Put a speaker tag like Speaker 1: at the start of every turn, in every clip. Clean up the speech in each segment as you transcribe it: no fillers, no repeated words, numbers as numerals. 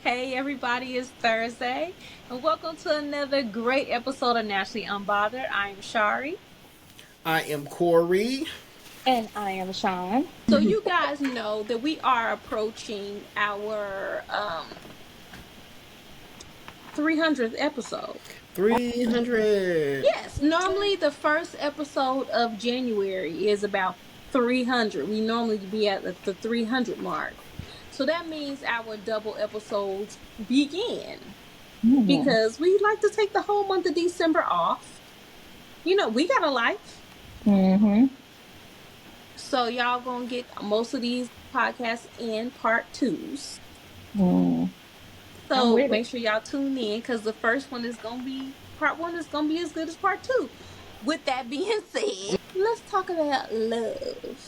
Speaker 1: Hey everybody, it's Thursday, and welcome to another great episode of Naturally Unbothered. I am Shari.
Speaker 2: I am Corey.
Speaker 3: And I am Sean.
Speaker 1: So you guys know that we are approaching our 300th episode.
Speaker 2: 300.
Speaker 1: Yes, normally the first episode of January is about 300. We normally be at the 300 mark. So that means our double episodes begin. Because we like to take the whole month of December off. You know, we got a life. So y'all gonna get most of these podcasts in part 2s. So make sure y'all tune in because the first one is gonna be part 1 is gonna be as good as part 2. With that being said, let's talk about love.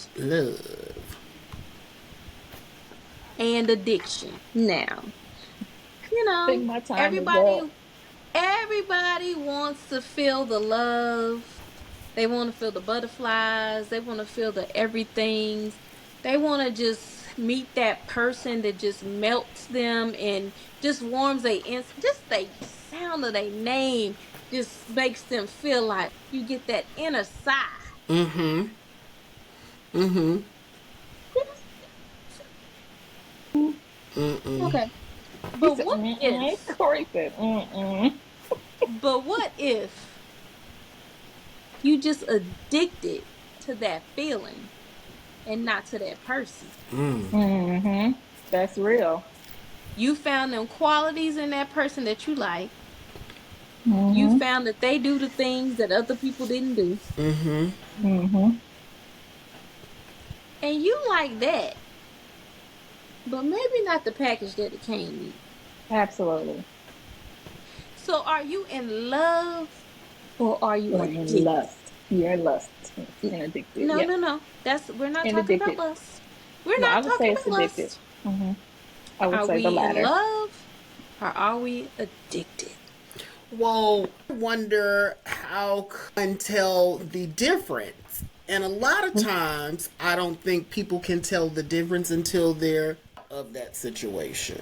Speaker 1: And addiction. Now, you know, everybody wants to feel the love. They want to feel the butterflies. They want to feel the everythings. They want to just meet that person that just melts them and just warms just the sound of their name just makes them feel like you get that inner sigh. Okay. But what if
Speaker 3: Corey said,
Speaker 1: But what if you just addicted to that feeling and not to that person?
Speaker 3: That's real.
Speaker 1: You found them qualities in that person that you like. You found that they do the things that other people didn't do. And you like that. But maybe not the package that it came in.
Speaker 3: Absolutely.
Speaker 1: So are you in love or are you addicted?
Speaker 3: In lust. You're in lust. And addicted.
Speaker 1: No. We're not talking about lust. We're not talking about lust.
Speaker 3: I would say the latter.
Speaker 1: Are we in love or are we addicted?
Speaker 2: Well, I wonder how can tell the difference. And a lot of times, I don't think people can tell the difference until they're of that situation.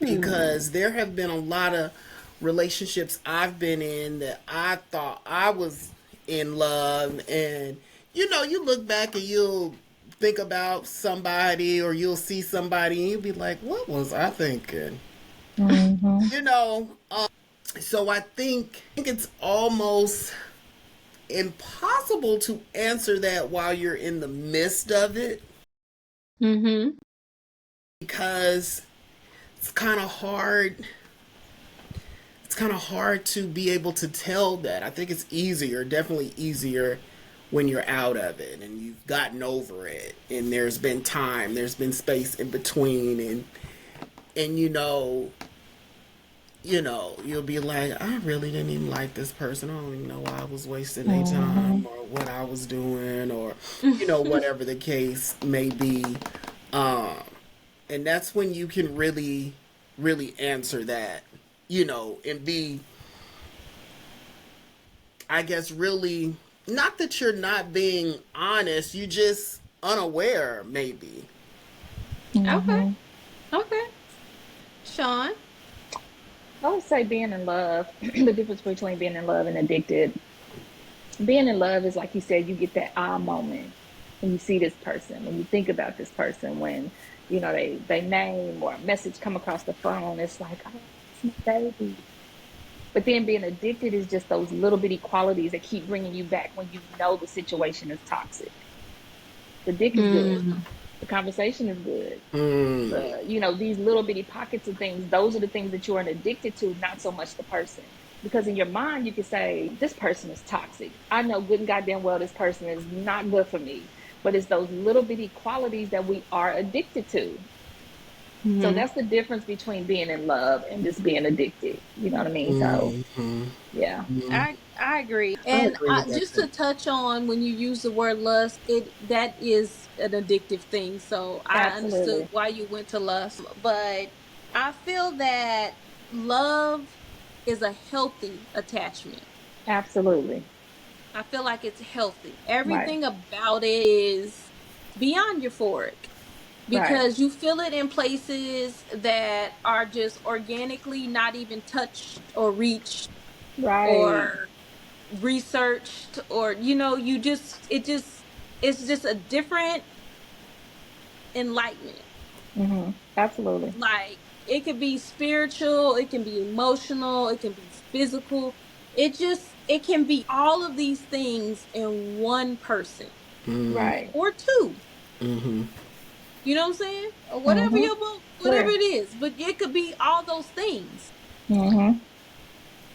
Speaker 2: Because there have been a lot of relationships I've been in that I thought I was in love. And, you know, you look back and you'll think about somebody or you'll see somebody and you'll be like, what was I thinking? You know, so I think it's almost impossible to answer that while you're in the midst of it. Because it's kind of hard. It's kind of hard to be able to tell that. I think it's definitely easier when you're out of it and you've gotten over it and there's been time, there's been space in between and you'll be like, I really didn't even like this person. I don't even know why I was wasting their time or what I was doing or, whatever the case may be. And that's when you can really, really answer that, and be, I guess, really, not that you're not being honest, you just unaware, maybe.
Speaker 1: Okay. Sean?
Speaker 3: I would say being in love, the difference between being in love and addicted. Being in love is, like you said, you get that aha moment when you see this person, when you think about this person, when, they name or a message come across the phone. It's like, oh, it's my baby. But then being addicted is just those little bitty qualities that keep bringing you back when you know the situation is toxic. The dick is good. The conversation is good. These little bitty pockets of things, those are the things that you are addicted to, not so much the person. Because in your mind, you can say, this person is toxic. I know good and goddamn well this person is not good for me. But it's those little bitty qualities that we are addicted to. So that's the difference between being in love and just being addicted. You know what I mean? So, yeah.
Speaker 1: I agree. And just to touch on when you use the word lust, that is an addictive thing. So I understood why you went to lust. But I feel that love is a healthy attachment.
Speaker 3: Absolutely.
Speaker 1: I feel like it's healthy. Everything about it is beyond euphoric.
Speaker 3: Right.
Speaker 1: because you feel it in places that are just organically not even touched or reached
Speaker 3: Right.
Speaker 1: or researched, or you just it's just a different enlightenment.
Speaker 3: Absolutely.
Speaker 1: Like, it could be spiritual, it can be emotional, it can be physical. It can be all of these things in one person
Speaker 3: Right.
Speaker 1: or two.
Speaker 2: Mm-hmm.
Speaker 1: You know what I'm saying? Or whatever
Speaker 3: Mm-hmm.
Speaker 1: your book, whatever
Speaker 3: Clear.
Speaker 1: it is, but it could be all those things.
Speaker 3: Mm-hmm.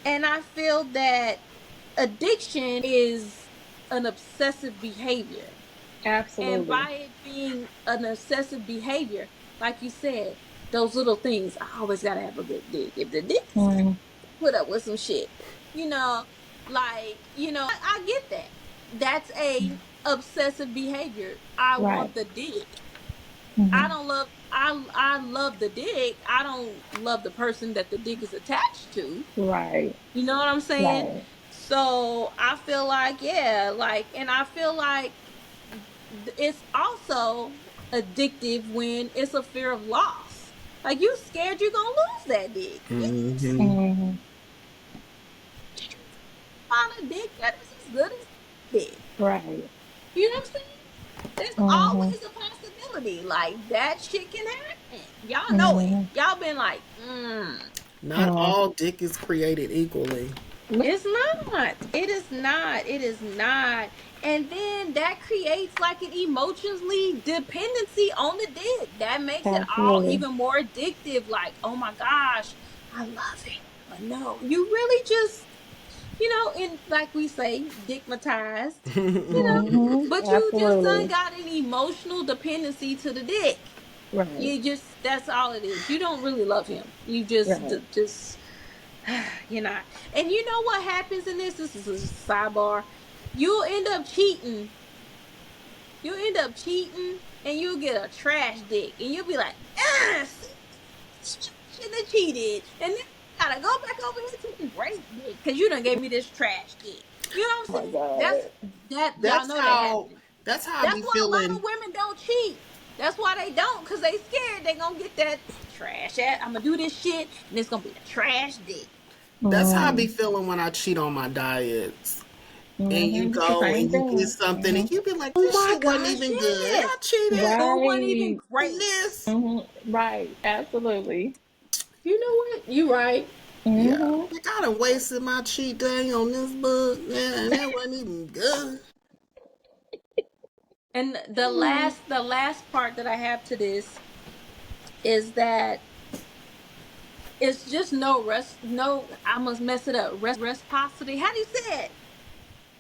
Speaker 1: And I feel that addiction is an obsessive behavior. And
Speaker 3: Absolutely.
Speaker 1: by it being an obsessive behavior, like you said, those little things, I always gotta have a good dick. If the dick is good,
Speaker 3: Mm-hmm.
Speaker 1: put up with some shit. You know, I get that. That's a obsessive behavior. I
Speaker 3: Right.
Speaker 1: want the dick. I
Speaker 3: Mm-hmm.
Speaker 1: don't love I love the dick. I don't love the person that the dick is attached to.
Speaker 3: Right.
Speaker 1: You know what I'm saying?
Speaker 3: Right.
Speaker 1: So I feel like, yeah, like, and I feel like it's also addictive when it's a fear of loss. Like, you scared you're gonna lose that dick. You
Speaker 2: Mm-hmm.
Speaker 3: Mm-hmm.
Speaker 1: find a dick that is as good as that dick.
Speaker 3: Right.
Speaker 1: You know what I'm saying? There's
Speaker 3: Mm-hmm.
Speaker 1: always a possibility. Like, that shit can happen. Y'all know it.
Speaker 3: Mm-hmm.
Speaker 1: Y'all been like,
Speaker 2: Not
Speaker 3: Mm-hmm.
Speaker 2: all dick is created equally.
Speaker 1: it's not. It is not. It is not. And then that creates like an emotionally dependency on the dick. That makes it all
Speaker 3: Absolutely.
Speaker 1: even more addictive. Like, oh my gosh, I love it. But no, you really just, in, like we say, dickmatized,
Speaker 3: Mm-hmm.
Speaker 1: but you just done
Speaker 3: Absolutely.
Speaker 1: got an emotional dependency to the dick.
Speaker 3: Right.
Speaker 1: You just, that's all it is. You don't really love him. You just,
Speaker 3: Right.
Speaker 1: just you're not. And you know what happens in this? This is a sidebar. You'll end up cheating. You'll end up cheating, and you'll get a trash dick, and you'll be like, see, shouldn't have cheated, and then you gotta go back over here to the great dick because you done gave me this trash dick. You know what
Speaker 3: Oh
Speaker 1: I'm
Speaker 3: my
Speaker 1: saying? That's
Speaker 3: God.
Speaker 1: that. Y'all
Speaker 2: That's
Speaker 1: know that
Speaker 2: how.
Speaker 1: happening.
Speaker 2: That's how I
Speaker 1: That's
Speaker 2: be
Speaker 1: why a lot
Speaker 2: feeling.
Speaker 1: of women don't cheat. That's why they don't, because they scared they gonna get that trash. I'm gonna do this shit, and it's gonna be a trash dick.
Speaker 2: That's how I
Speaker 3: Mm-hmm.
Speaker 2: be feeling when I cheat on my diets. And you
Speaker 3: Mm-hmm. It's the
Speaker 2: go
Speaker 3: same
Speaker 2: and you get
Speaker 3: thing.
Speaker 2: something
Speaker 3: Mm-hmm.
Speaker 2: and you be like,
Speaker 1: Oh
Speaker 2: this
Speaker 1: my
Speaker 2: shit wasn't
Speaker 1: gosh,
Speaker 2: even good. I
Speaker 1: yes.
Speaker 2: cheated
Speaker 1: Or it wasn't even
Speaker 3: Right.
Speaker 2: on
Speaker 1: great.
Speaker 2: this.
Speaker 3: Mm-hmm. Right. Absolutely.
Speaker 1: You know what? You right.
Speaker 2: Yeah.
Speaker 3: Mm-hmm.
Speaker 2: Like I done wasted my cheat day on this book. Yeah, and that wasn't even good.
Speaker 1: And the last part that I have to this is that it's just no rest, no, I must mess it up. Reciprocity. How do you say it?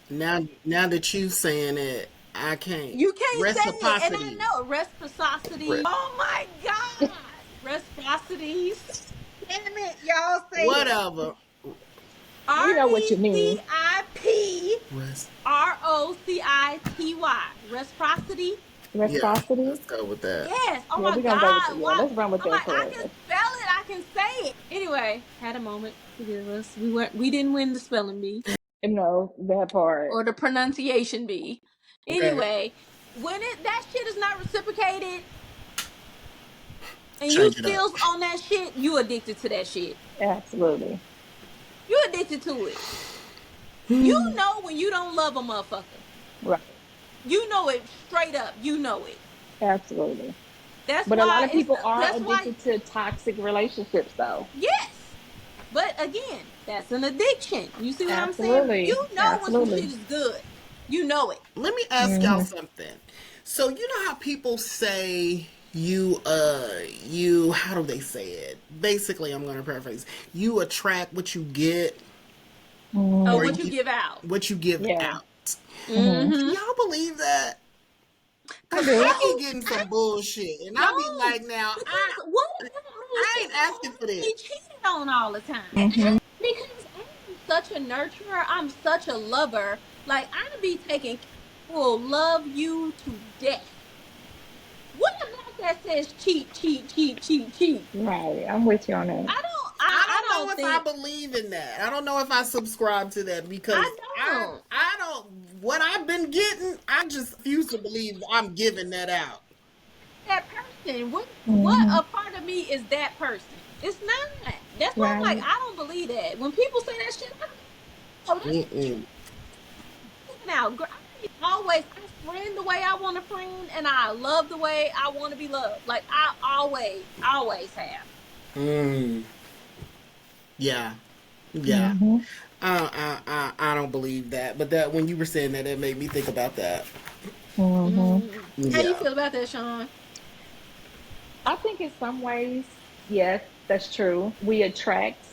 Speaker 2: Now that you saying it, I can't.
Speaker 1: You can't say it, and I
Speaker 2: Reciprocity.
Speaker 1: know reciprocity. Oh my god, reciprocities. Damn it, y'all say it.
Speaker 2: Whatever.
Speaker 3: We
Speaker 1: R
Speaker 3: know what
Speaker 1: e
Speaker 3: you
Speaker 1: c
Speaker 3: mean.
Speaker 1: i p
Speaker 2: Rest.
Speaker 1: ROCITY. Reciprocity.
Speaker 2: Yeah.
Speaker 3: Reciprocity.
Speaker 2: Let's go with that.
Speaker 1: Yes. Oh
Speaker 3: Yeah,
Speaker 1: my
Speaker 3: we're gonna go with
Speaker 1: God.
Speaker 3: it. Yeah,
Speaker 1: What?
Speaker 3: let's run with
Speaker 1: I'm
Speaker 3: that
Speaker 1: like, I can
Speaker 3: for
Speaker 1: spell it. I can say it. Anyway, had a moment. Forgive us. We didn't win the spelling bee
Speaker 3: no, that part.
Speaker 1: or the pronunciation bee.
Speaker 2: Okay.
Speaker 1: Anyway, when that shit is not reciprocated and you
Speaker 2: Change it up.
Speaker 1: still on that shit, you addicted to that shit.
Speaker 3: Absolutely.
Speaker 1: You addicted to it. You know when you don't love a motherfucker.
Speaker 3: Right.
Speaker 1: You know it straight up. You know it.
Speaker 3: Absolutely.
Speaker 1: That's
Speaker 3: But a lot
Speaker 1: why
Speaker 3: of people are
Speaker 1: that's why
Speaker 3: addicted to toxic relationships, though.
Speaker 1: yes. But again, that's an addiction. You see what I'm saying?
Speaker 3: Absolutely.
Speaker 1: You know when some
Speaker 3: Absolutely.
Speaker 1: shit is good. You know it.
Speaker 2: Let me ask y'all
Speaker 3: Mm-hmm.
Speaker 2: something. So you know how people say you how do they say it? Basically, I'm going to paraphrase. You attract what you get
Speaker 1: Oh,
Speaker 2: or
Speaker 3: Mm-hmm.
Speaker 1: what you give out.
Speaker 2: what you give
Speaker 3: Yeah.
Speaker 2: out.
Speaker 3: Mm-hmm.
Speaker 2: Do
Speaker 1: Mm-hmm.
Speaker 2: y'all believe that?
Speaker 3: I
Speaker 2: Cause
Speaker 3: do.
Speaker 2: I be
Speaker 1: I
Speaker 2: getting some bullshit, and I be
Speaker 1: don't,
Speaker 2: like, now
Speaker 1: because what if
Speaker 2: I
Speaker 1: I
Speaker 2: ain't asking for
Speaker 1: don't
Speaker 2: this.
Speaker 1: be cheated on all the time?
Speaker 3: Mm-hmm.
Speaker 1: Because I am such a nurturer. I'm such a lover. Like, I be taking will love you to death. What about that says cheat, cheat, cheat, cheat, cheat?
Speaker 3: Right. I'm with you on that.
Speaker 2: I
Speaker 1: I
Speaker 2: don't know
Speaker 1: don't
Speaker 2: if I
Speaker 1: think
Speaker 2: believe in that. I don't know if I subscribe to that because
Speaker 1: I don't.
Speaker 2: I don't what I've been getting. I just refuse to believe I'm giving that out.
Speaker 1: That person. And what
Speaker 3: Mm-hmm.
Speaker 1: a part of me is that person? It's not. That's why I'm like,
Speaker 3: Right.
Speaker 1: I don't believe that. When people say that shit, I don't know. That's
Speaker 2: Mm-mm.
Speaker 1: now. I friend the way I want to friend, and I love the way I want to be loved. Like I always have.
Speaker 2: Mm. Yeah. Yeah.
Speaker 3: Mm-hmm.
Speaker 2: I don't believe that. But that when you were saying that, it made me think about that.
Speaker 3: Mm-hmm.
Speaker 1: How you
Speaker 2: Yeah.
Speaker 1: feel about that, Sean?
Speaker 3: I think in some ways, yes, that's true. We attract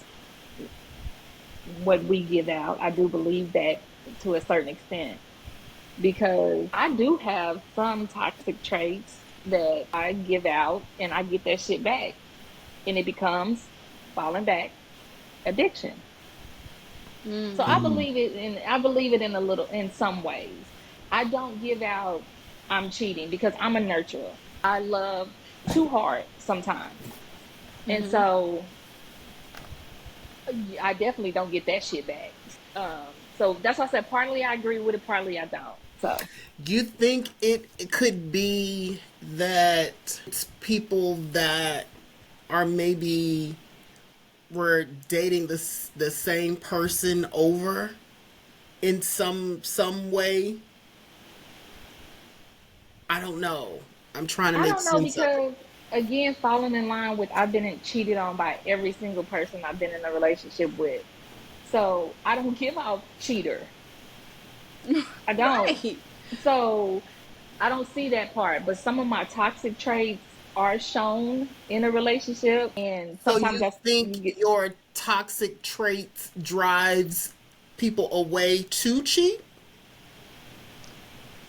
Speaker 3: what we give out. I do believe that to a certain extent because I do have some toxic traits that I give out and I get that shit back. And it becomes falling back addiction. So I
Speaker 1: Mm-hmm.
Speaker 2: Mm.
Speaker 3: believe it and I believe it in a little in some ways. I don't give out I'm cheating because I'm a nurturer. I love too hard sometimes. And
Speaker 1: Mm-hmm.
Speaker 3: so I definitely don't get that shit back. So that's why I said partly I agree with it, partly I don't. So
Speaker 2: Do you think it could be that it's people that are maybe were dating the same person over in some way? I don't know. I'm trying to
Speaker 3: I
Speaker 2: make
Speaker 3: don't know
Speaker 2: sense of it.
Speaker 3: because again, falling in line with I've been cheated on by every single person I've been in a relationship with. So I don't give out cheater. I don't.
Speaker 1: Right.
Speaker 3: So I don't see that part. But some of my toxic traits are shown in a relationship, and
Speaker 2: So
Speaker 3: sometimes
Speaker 2: you
Speaker 3: that's
Speaker 2: think
Speaker 3: you get.
Speaker 2: your toxic traits drives people away to cheat?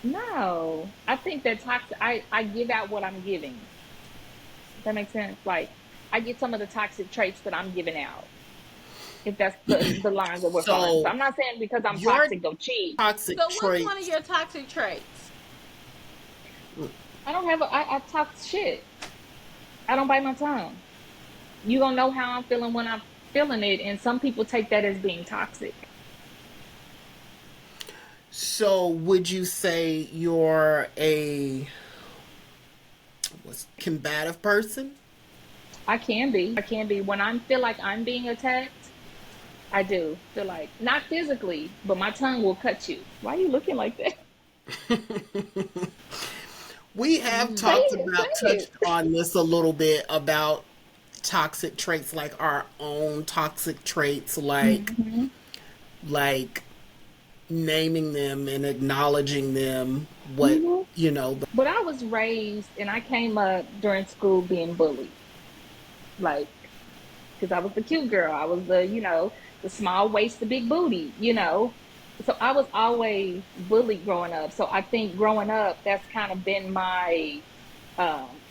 Speaker 3: No, I think that toxic. I give out what I'm giving. Does that make sense? Like I get some of the toxic traits that I'm giving out. If that's the lines that we're following. So
Speaker 2: So
Speaker 3: I'm not saying because I'm
Speaker 2: your
Speaker 3: toxic, go cheat.
Speaker 2: toxic
Speaker 1: So what's one of
Speaker 2: traits.
Speaker 1: your toxic traits?
Speaker 3: I don't have. I talk shit. I don't bite my tongue. You gonna know how I'm feeling when I'm feeling it, and some people take that as being toxic.
Speaker 2: So would you say you're a what's combative person?
Speaker 3: I can be. I can be when I feel like I'm being attacked. I do feel like not physically, but my tongue will cut you. Why are you looking like that?
Speaker 2: We have
Speaker 1: Mm.
Speaker 3: Say
Speaker 2: talked
Speaker 3: it.
Speaker 2: about
Speaker 3: Say
Speaker 2: touched
Speaker 3: it.
Speaker 2: on this a little bit about toxic traits, like our own toxic traits,
Speaker 3: Mm-hmm.
Speaker 2: like naming them and acknowledging them. What
Speaker 3: Mm-hmm.
Speaker 2: you know,
Speaker 3: But I was raised, and I came up during school being bullied, like because I was the cute girl. I was the small waist, the big booty. So I was always bullied growing up. So I think growing up, that's kind of been my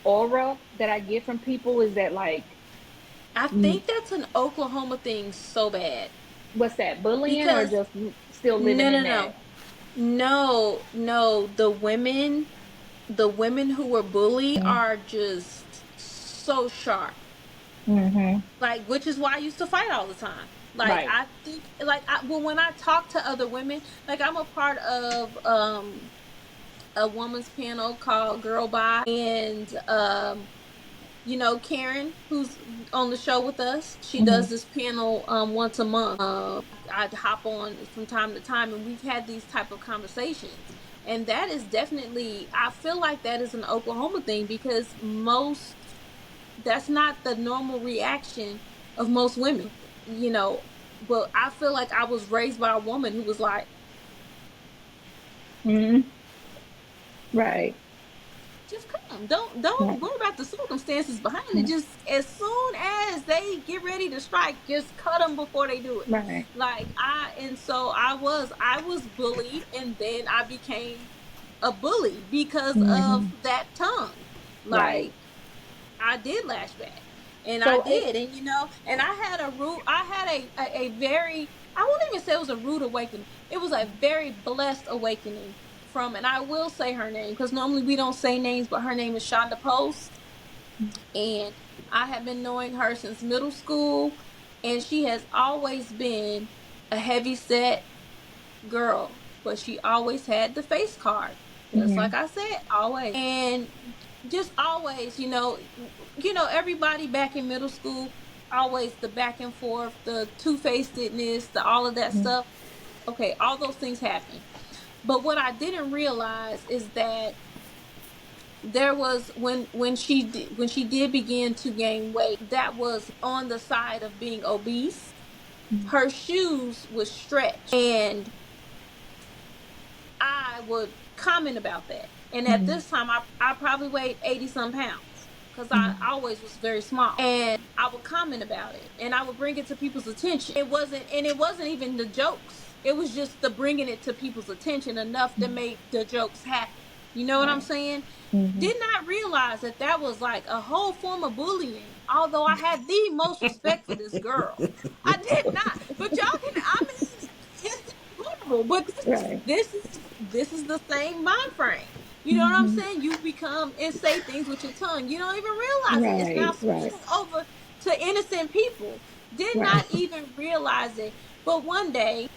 Speaker 3: aura that I get from people is that like,
Speaker 1: I
Speaker 3: mm,
Speaker 1: think that's an Oklahoma thing so bad
Speaker 3: what's that, bullying or
Speaker 1: because
Speaker 3: just still living
Speaker 1: no,
Speaker 3: in
Speaker 1: no,
Speaker 3: that?
Speaker 1: no, no. The women who were bullied are just so sharp.
Speaker 3: Mm-hmm.
Speaker 1: Like, which is why I used to fight all the time. Like,
Speaker 3: Right.
Speaker 1: I think, like, when I talk to other women, like, I'm a part of a woman's panel called Girl Bye, and Karen, who's on the show with us, she
Speaker 3: Mm-hmm.
Speaker 1: does this panel once a month. I'd hop on from time to time, and we've had these type of conversations. And that is definitely, I feel like that is an Oklahoma thing because that's not the normal reaction of most women, you know. But I feel like I was raised by a woman who was like,
Speaker 3: Mm-hmm. Right.
Speaker 1: just come. Don't
Speaker 3: Right.
Speaker 1: worry about the circumstances behind it. Just as soon as they get ready to strike, just cut them before they do it.
Speaker 3: Right.
Speaker 1: Like and so I was bullied, and then I became a bully because of
Speaker 3: Mm-hmm.
Speaker 1: that tongue.
Speaker 3: Right.
Speaker 1: Like I did lash back, and I
Speaker 3: So it.
Speaker 1: did, and and I had a very, I won't even say it was a rude awakening. It was a very blessed awakening from, and I will say her name because normally we don't say names, but her name is Shonda Post, and I have been knowing her since middle school, and she has always been a heavy set girl, but she always had the face card. Just
Speaker 3: Mm-hmm.
Speaker 1: like I said, always. And just always, everybody back in middle school, always the back and forth, the two-facedness, the all of that
Speaker 3: Mm-hmm.
Speaker 1: stuff. Okay, all those things happen. But what I didn't realize is that there was when she did begin to gain weight, that was on the side of being obese. Her shoes would stretch, and I would comment about that. And at
Speaker 3: Mm-hmm.
Speaker 1: this time, I probably weighed 80 some pounds because I
Speaker 3: Mm-hmm.
Speaker 1: always was very small. And I would comment about it and I would bring it to people's attention. It wasn't even the jokes. It was just the bringing it to people's attention enough that made the jokes happen. You know what I'm
Speaker 3: Right.
Speaker 1: saying?
Speaker 3: Mm-hmm.
Speaker 1: Did not realize that that was like a whole form of bullying. Although I had the most respect for this girl, I did not. But y'all can. I mean, it's horrible. But
Speaker 3: Right.
Speaker 1: this is the same mind frame. You know what I'm
Speaker 3: Mm-hmm.
Speaker 1: saying? You become and say things with your tongue. You don't even realize it. It's now
Speaker 3: Right. Right.
Speaker 1: spilling over to innocent people. Did
Speaker 3: Right.
Speaker 1: not even realize it. But one day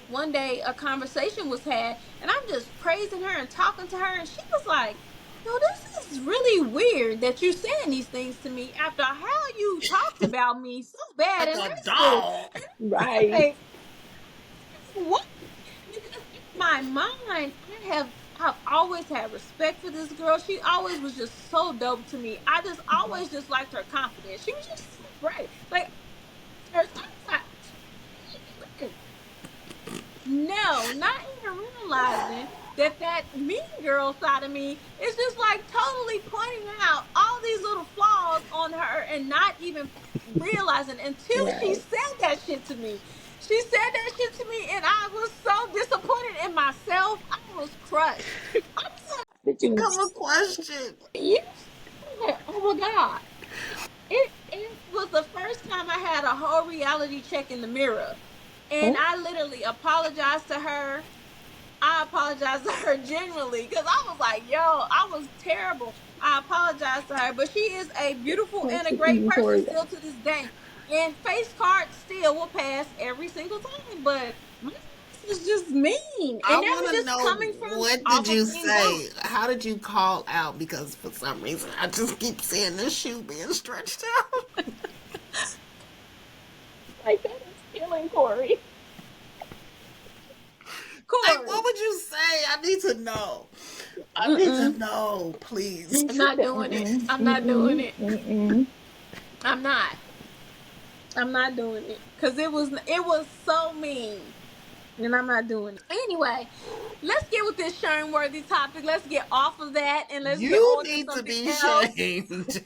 Speaker 1: a conversation was had and I'm just praising her and talking to her and she was like, "Yo, this is really weird that you're saying these things to me after how you talked about me so bad
Speaker 2: Like
Speaker 1: in
Speaker 2: a
Speaker 1: high school."
Speaker 2: dog.
Speaker 3: Right.
Speaker 1: Like, what? Because in my mind, I've always had respect for this girl. She always was just so dope to me. I just always just liked her confidence. She was just so bright. Like first I was like, no, not even realizing that that mean girl side of me is just like totally pointing out all these little flaws on her and not even realizing until she
Speaker 3: Right.
Speaker 1: said that shit to me. She said that shit to me and I was so disappointed in myself. I was crushed. I was
Speaker 3: Did you?
Speaker 2: Come a question.
Speaker 1: like, yeah. I was like, oh my God. It was the first time I had a whole reality check in the mirror. And
Speaker 3: Oh,
Speaker 1: I literally apologized to her. I apologized to her genuinely because I was like, yo, I was terrible. I apologized to her, but she is a beautiful
Speaker 3: that's
Speaker 1: and a
Speaker 3: the
Speaker 1: great person
Speaker 3: inventory.
Speaker 1: still to this day. And face cards still will pass every single time, but my ass was just mean.
Speaker 2: I
Speaker 1: And that
Speaker 2: want
Speaker 1: was
Speaker 2: to
Speaker 1: just
Speaker 2: know,
Speaker 1: coming from
Speaker 2: what did
Speaker 1: off of
Speaker 2: you
Speaker 1: being bullied.
Speaker 2: say? How did you call out? Because for some reason, I just keep seeing this shoe being stretched out.
Speaker 3: Like that is killing Corey.
Speaker 2: Like, what
Speaker 1: Corey,
Speaker 2: would you say? I need to know. I need to
Speaker 1: mm-mm,
Speaker 2: know, please.
Speaker 3: You
Speaker 1: I'm
Speaker 3: should
Speaker 1: not
Speaker 3: say,
Speaker 1: doing it.
Speaker 3: mm-mm,
Speaker 1: I'm not doing
Speaker 3: mm-mm,
Speaker 1: it.
Speaker 3: mm-mm.
Speaker 1: I'm not. I'm not doing it because it was so mean. And I'm not doing it. Anyway, let's get with this shame worthy topic. Let's get off of that and let's get
Speaker 2: You
Speaker 1: on to
Speaker 2: need to
Speaker 1: something
Speaker 2: be
Speaker 1: else.
Speaker 2: shamed.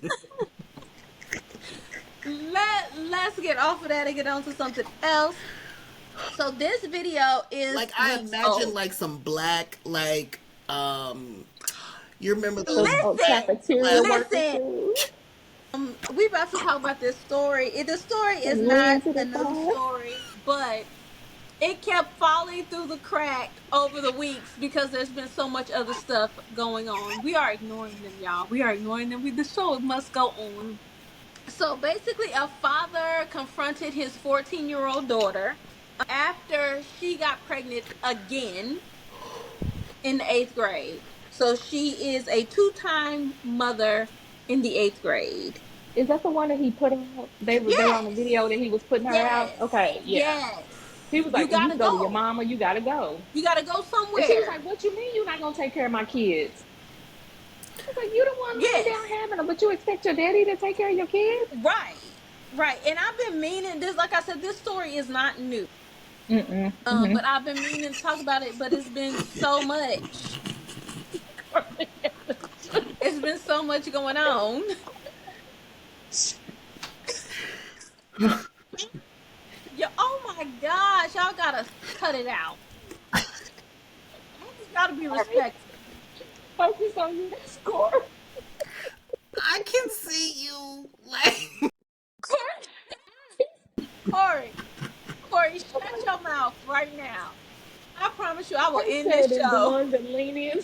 Speaker 1: Let's get off of that and get on to something else. So this video is
Speaker 2: Like, I
Speaker 1: weeks
Speaker 2: imagine
Speaker 1: old.
Speaker 2: like some black, like, you remember
Speaker 3: Those
Speaker 2: those
Speaker 3: old
Speaker 1: Listen,
Speaker 3: cafeteria
Speaker 2: black,
Speaker 3: workers
Speaker 1: listen.
Speaker 3: too.
Speaker 1: We about to talk about this story. The story
Speaker 3: They
Speaker 1: is not
Speaker 3: lean to
Speaker 1: a
Speaker 3: the
Speaker 1: new
Speaker 3: side.
Speaker 1: story, but it kept falling through the crack over the weeks because there's been so much other stuff going on. We are ignoring them, y'all. We are ignoring them. The show must go on. So basically, a father confronted his 14-year-old daughter after she got pregnant again in the eighth grade. So she is a two-time mother in the eighth grade.
Speaker 3: Is that the one that he put out? They were on the video
Speaker 1: Yes.
Speaker 3: that he was putting her out.
Speaker 1: Yes.
Speaker 3: Okay, yeah. He
Speaker 1: Yes.
Speaker 3: was
Speaker 1: You
Speaker 3: like, "When you
Speaker 1: gotta
Speaker 3: can go to your
Speaker 1: go.
Speaker 3: mama, you gotta go."
Speaker 1: You gotta go
Speaker 3: And she was
Speaker 1: somewhere.
Speaker 3: like, "What you mean you're not gonna take care of my kids?" I was like, "You the one laying down
Speaker 1: Yes.
Speaker 3: having them, but you expect your daddy to take care of your kids?"
Speaker 1: Right. Right. And I've been meaning this, like I said, this story is not new.
Speaker 3: Mm-mm. Mm-hmm.
Speaker 1: But I've been meaning to talk about it, but it's been so much. It's been so much going on. Yeah, oh my gosh, y'all gotta cut it out. I just gotta be
Speaker 3: Sorry,
Speaker 1: respectful.
Speaker 3: focus on your score.
Speaker 2: I can see you like.
Speaker 1: Corey, Corey, shut your mouth right now. I promise you, I will
Speaker 3: I
Speaker 1: end this
Speaker 3: said is the
Speaker 1: show.
Speaker 3: ones that lean in.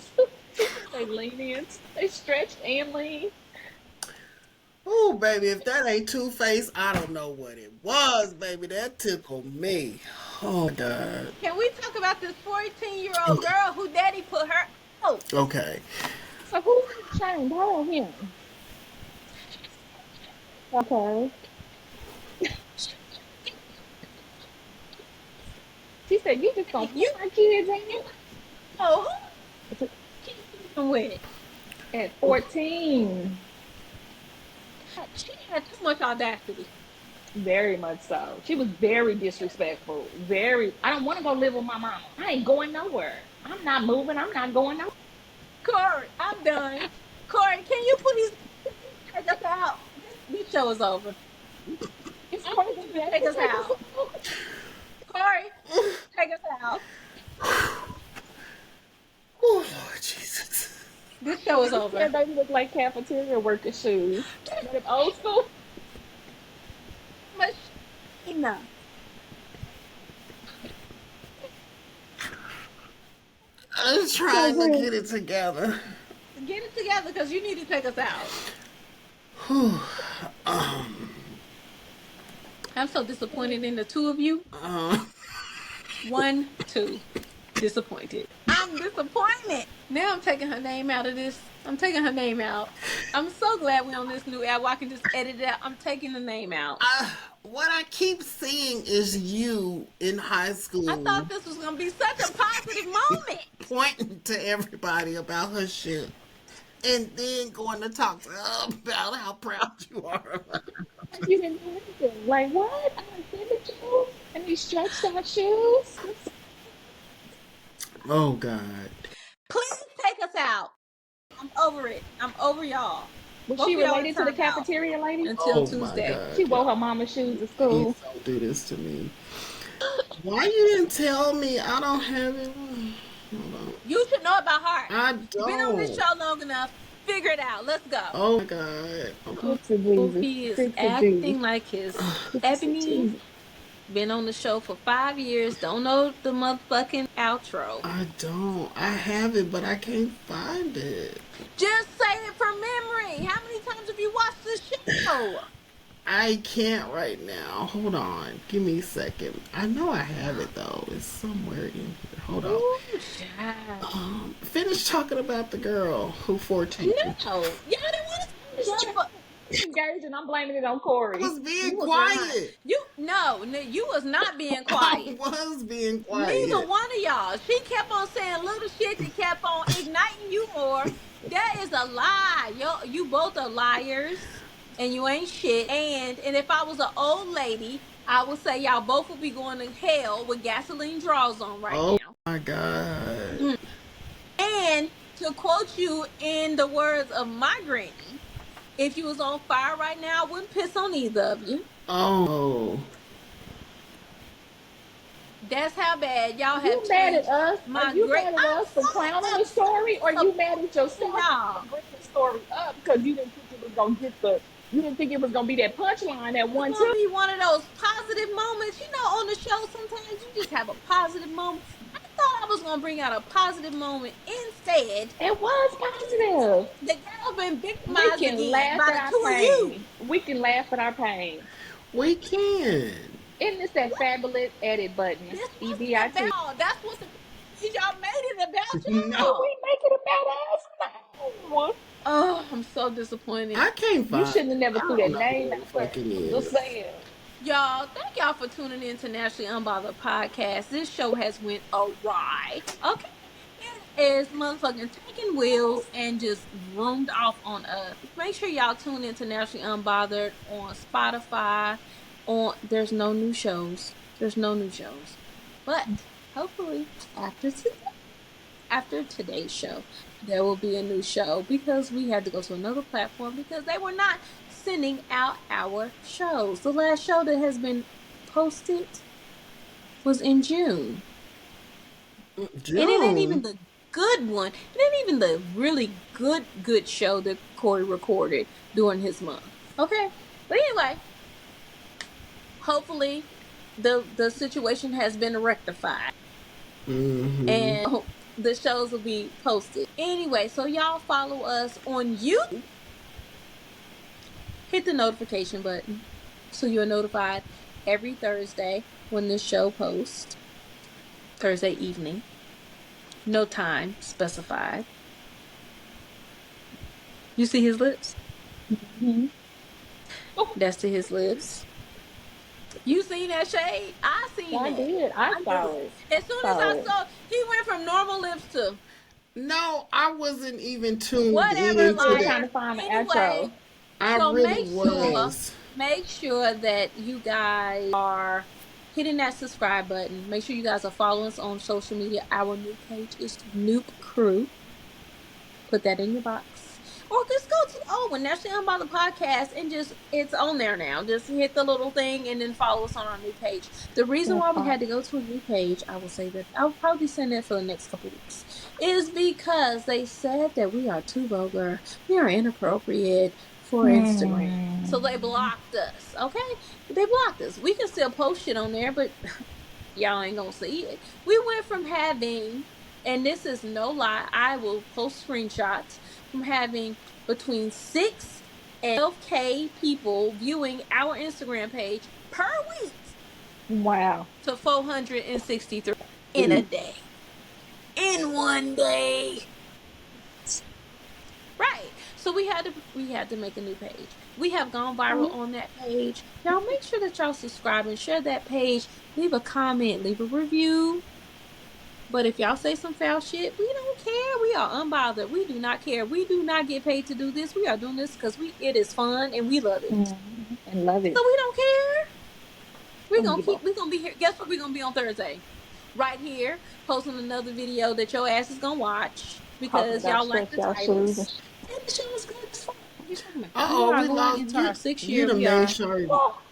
Speaker 3: They lean in. They stretched and lean.
Speaker 2: Oh, baby, if that ain't Two Face, I don't know what it was, baby. That tickled me. Oh, my God.
Speaker 1: Can we talk about this 14-year-old girl who daddy put her out?
Speaker 2: Okay.
Speaker 3: So who was shamed? Her or him? Okay. She said, "You just gonna
Speaker 1: You
Speaker 3: put my kids in?"
Speaker 1: know who she's sleeping with.
Speaker 3: At 14.
Speaker 1: She had too much audacity.
Speaker 3: Very much so. She was very disrespectful. Very. I don't want to go live with my mama. I ain't going nowhere. I'm not moving. I'm not going nowhere.
Speaker 1: Corey, I'm done. Corey, can you please take us out? This show is over.
Speaker 3: It's
Speaker 1: I need
Speaker 3: crazy
Speaker 1: you to
Speaker 3: that
Speaker 1: take
Speaker 3: to
Speaker 1: us
Speaker 3: take us
Speaker 1: out.
Speaker 3: out.
Speaker 1: Corey, take us out.
Speaker 2: Oh, Lord Jesus.
Speaker 1: This show is
Speaker 3: She
Speaker 1: over.
Speaker 3: said they look like cafeteria worker shoes. But if old school,
Speaker 1: Machina.
Speaker 2: I'm
Speaker 3: so
Speaker 2: trying to
Speaker 3: real.
Speaker 2: get it together.
Speaker 1: Get it together because you need to take us out.
Speaker 2: Whew.
Speaker 1: I'm so disappointed in the two of you.
Speaker 2: Um,
Speaker 1: One, two. Disappointed. I'm disappointed. Now I'm taking her name out of this. I'm taking her name out. I'm so glad we're on this new app where I can just edit it out. I'm taking the name out.
Speaker 2: what I keep seeing is you in high
Speaker 1: I
Speaker 2: school
Speaker 1: thought this was gonna be such a positive moment.
Speaker 2: pointing to everybody about her shit and then going to talk to her about how proud you are of her.
Speaker 3: Like you didn't do anything. Like what? I offended you? And these stretched out shoes?
Speaker 2: Oh, God.
Speaker 1: Please take us out. I'm over it. I'm over y'all.
Speaker 3: Was
Speaker 1: Both
Speaker 3: she
Speaker 1: of y'all are
Speaker 3: related to the
Speaker 1: turned out
Speaker 3: cafeteria lady?
Speaker 1: until
Speaker 2: Oh, my
Speaker 1: Tuesday.
Speaker 2: God,
Speaker 3: She wore her
Speaker 2: y'all.
Speaker 3: mama's shoes to
Speaker 2: Please
Speaker 3: school.
Speaker 2: don't do this to me. Why you didn't tell me? I don't have it. Hold on.
Speaker 1: You should know about her.
Speaker 2: I
Speaker 1: Been on this
Speaker 2: don't.
Speaker 1: show long enough. Figure it out. Let's go.
Speaker 2: Oh, my God. Okay.
Speaker 3: Fix it,
Speaker 1: Oh,
Speaker 3: Jesus.
Speaker 1: he is
Speaker 3: Fix it, Jesus.
Speaker 1: acting like his
Speaker 3: Fix it,
Speaker 1: Ebony.
Speaker 3: Jesus.
Speaker 1: Been on the show for 5 years. Don't know the motherfucking outro.
Speaker 2: I don't. I have it, but I can't find it.
Speaker 1: Just say it from memory. How many times have you watched the show?
Speaker 2: I can't right now. Hold on. Give me a second. I know I have it though. It's somewhere in here. Hold on.
Speaker 1: Ooh, child.
Speaker 2: Finish talking about the girl who 14.
Speaker 1: No. Y'all didn't want to
Speaker 3: Just
Speaker 1: see
Speaker 3: trying
Speaker 1: the
Speaker 3: to engage and I'm blaming it on
Speaker 2: I
Speaker 3: Corey.
Speaker 2: was being
Speaker 1: You was not.
Speaker 2: quiet.
Speaker 1: You no, you was not being
Speaker 2: I
Speaker 1: quiet.
Speaker 2: was being
Speaker 1: Neither
Speaker 2: quiet.
Speaker 1: one of y'all. She kept on saying little shit that kept on igniting you more. That is a lie. You both are liars, and you ain't shit. And if I was an old lady, I would say y'all both would be going to hell with gasoline draws on right
Speaker 2: Oh
Speaker 1: now.
Speaker 2: my God.
Speaker 1: Mm. And to quote you in the words of my granny, if you was on fire right now, I wouldn't piss on either of you.
Speaker 2: Oh.
Speaker 1: That's how bad y'all have
Speaker 3: You mad at
Speaker 1: changed
Speaker 3: us? Are
Speaker 1: my
Speaker 3: you
Speaker 1: great.
Speaker 3: mad at
Speaker 1: I'm
Speaker 3: us for clowning
Speaker 1: so
Speaker 3: the story? Or you mad at yourself
Speaker 1: y'all.
Speaker 3: for bringing the story up because you didn't think it was gonna get the you didn't think it was gonna be that punchline at
Speaker 1: It's
Speaker 3: one
Speaker 1: gonna
Speaker 3: too?
Speaker 1: be one of those positive moments. You know, on the show, sometimes you just have a positive moment. I thought I was gonna bring out a positive moment. Instead,
Speaker 3: It was positive.
Speaker 1: the girl been
Speaker 3: We
Speaker 1: victimized
Speaker 3: can
Speaker 1: again
Speaker 3: laugh
Speaker 1: by
Speaker 3: at
Speaker 1: the
Speaker 3: our
Speaker 1: two of you.
Speaker 3: pain. We can laugh at our pain.
Speaker 2: We can.
Speaker 3: Isn't this that
Speaker 1: What?
Speaker 3: fabulous edit button?
Speaker 1: This wasn't
Speaker 3: EBIT.
Speaker 1: about. That's what the y'all made it about
Speaker 3: Did
Speaker 2: No.
Speaker 1: y'all.
Speaker 3: we make it about us? No.
Speaker 1: Oh, I'm so disappointed.
Speaker 2: I can't
Speaker 3: You
Speaker 2: find
Speaker 3: shouldn't have
Speaker 2: it.
Speaker 3: never
Speaker 2: I
Speaker 3: threw
Speaker 2: don't
Speaker 3: that
Speaker 2: know
Speaker 3: name
Speaker 2: where it
Speaker 3: out there.
Speaker 2: fucking
Speaker 3: I'm just
Speaker 2: is.
Speaker 3: saying.
Speaker 1: Y'all, thank y'all for tuning in to Naturally Unbothered Podcast. This show has went awry. Okay. It is motherfucking taking wheels and just roomed off on us. Make sure y'all tune in to Naturally Unbothered on Spotify. There's no new shows. There's no new shows. But hopefully after today's show, there will be a new show because we had to go to another platform because they were not sending out our shows. The last show that has been posted was in June. And it ain't even
Speaker 2: June.
Speaker 1: the good one. It ain't even the really good show that Corey recorded during his month. Okay? But anyway, hopefully the situation has been rectified.
Speaker 2: Mm-hmm.
Speaker 1: And the shows will be posted. Anyway, so y'all follow us on YouTube. Hit the notification button so you're notified every Thursday when this show posts. Thursday evening. No time specified. You see his lips?
Speaker 3: Mm-hmm.
Speaker 1: That's to his lips. You seen that shade? I seen
Speaker 3: I
Speaker 1: that.
Speaker 3: did. I
Speaker 1: I
Speaker 3: saw
Speaker 1: knew.
Speaker 3: it.
Speaker 1: As
Speaker 3: I
Speaker 1: soon as
Speaker 3: saw
Speaker 1: I
Speaker 3: it.
Speaker 1: saw, he went from normal lips to
Speaker 2: No, I wasn't even tuned
Speaker 1: whatever.
Speaker 3: You were
Speaker 2: into
Speaker 3: trying
Speaker 2: that.
Speaker 3: to find the
Speaker 1: Anyway,
Speaker 3: outro.
Speaker 2: I
Speaker 1: so
Speaker 2: really was.
Speaker 1: make sure that you guys are hitting that subscribe button. Make sure you guys are following us on social media. Our new page is NUP Crew. Put that in your box. Or just go to when Naturally Unbothered Podcast and just it's on there now. Just hit the little thing and then follow us on our new page. The reason
Speaker 3: That
Speaker 1: why we
Speaker 3: part.
Speaker 1: had to go to a new page, I will say that I'll probably be saying that for the next couple weeks, is because they said that we are too vulgar, we are inappropriate for Instagram. So they blocked us. Okay? They blocked us. We can still post shit on there, but y'all ain't gonna see it. We went from having, and this is no lie, I will post screenshots from having between 6 and 12K people viewing our Instagram page per week
Speaker 3: Wow.
Speaker 1: to 463 in a day. In one day. Right. So we had to make a new page. We have gone viral on that page. Y'all make sure that y'all subscribe and share that page. Leave a comment, leave a review. But if y'all say some foul shit, we don't care. We are unbothered. We do not care. We do not get paid to do this. We are doing this because it is fun and we love it.
Speaker 3: And love it.
Speaker 1: So we don't care.
Speaker 3: Don't give up.
Speaker 1: We're gonna be here. Guess what we're gonna be on Thursday? Right here, posting another video that your ass is gonna watch
Speaker 3: Talking
Speaker 1: because
Speaker 3: about
Speaker 1: y'all like
Speaker 3: stretch
Speaker 1: the
Speaker 3: y'all shoes
Speaker 1: titles. And the show is good as fuck. What you talking about? We
Speaker 2: Uh-oh,
Speaker 1: are
Speaker 2: we
Speaker 1: going
Speaker 2: lost
Speaker 1: into
Speaker 2: you.
Speaker 1: our 6th
Speaker 2: You
Speaker 1: year.
Speaker 2: done
Speaker 1: We
Speaker 2: made
Speaker 1: are
Speaker 2: sure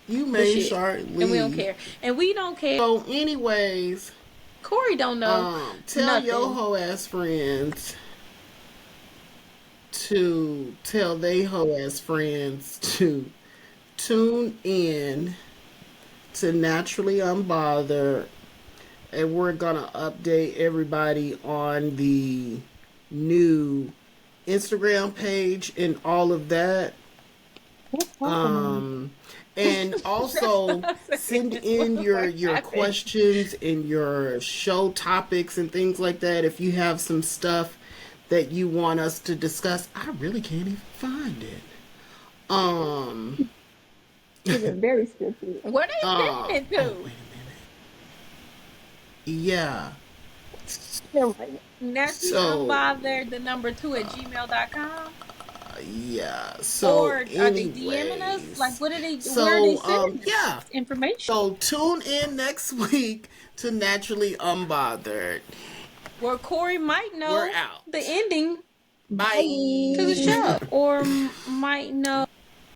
Speaker 2: you
Speaker 1: the
Speaker 2: made
Speaker 1: shit.
Speaker 2: sure leave.
Speaker 1: And we don't care. And we don't care.
Speaker 2: So anyways,
Speaker 1: Corey don't know
Speaker 2: tell your
Speaker 1: nothing.
Speaker 2: hoe ass friends to tell they hoe ass friends to tune in to Naturally Unbothered, and we're gonna update everybody on the new Instagram page and all of that.
Speaker 3: What's happening?
Speaker 2: And
Speaker 1: That's what
Speaker 2: also
Speaker 1: I'm saying.
Speaker 2: send
Speaker 1: It's
Speaker 2: in
Speaker 1: what
Speaker 2: your
Speaker 1: happened.
Speaker 2: questions and your show topics and things like that. If you have some stuff that you want us to discuss, I really can't even find it. Um,
Speaker 3: You've been very scripted.
Speaker 1: Where they sending it
Speaker 2: oh,
Speaker 1: to?
Speaker 2: wait a minute. Yeah.
Speaker 3: They're right.
Speaker 1: Naturally
Speaker 2: So,
Speaker 1: Unbothered, the number 2 at gmail.com.
Speaker 2: yeah. So,
Speaker 1: Or are they DMing us? Like,
Speaker 2: anyways,
Speaker 1: where are they
Speaker 2: so,
Speaker 1: sending this
Speaker 2: yeah.
Speaker 1: information?
Speaker 2: So, tune in next week to Naturally Unbothered.
Speaker 1: Where Corey might
Speaker 2: We're
Speaker 1: know the
Speaker 2: out.
Speaker 1: ending
Speaker 2: Bye.
Speaker 1: to the show, or might know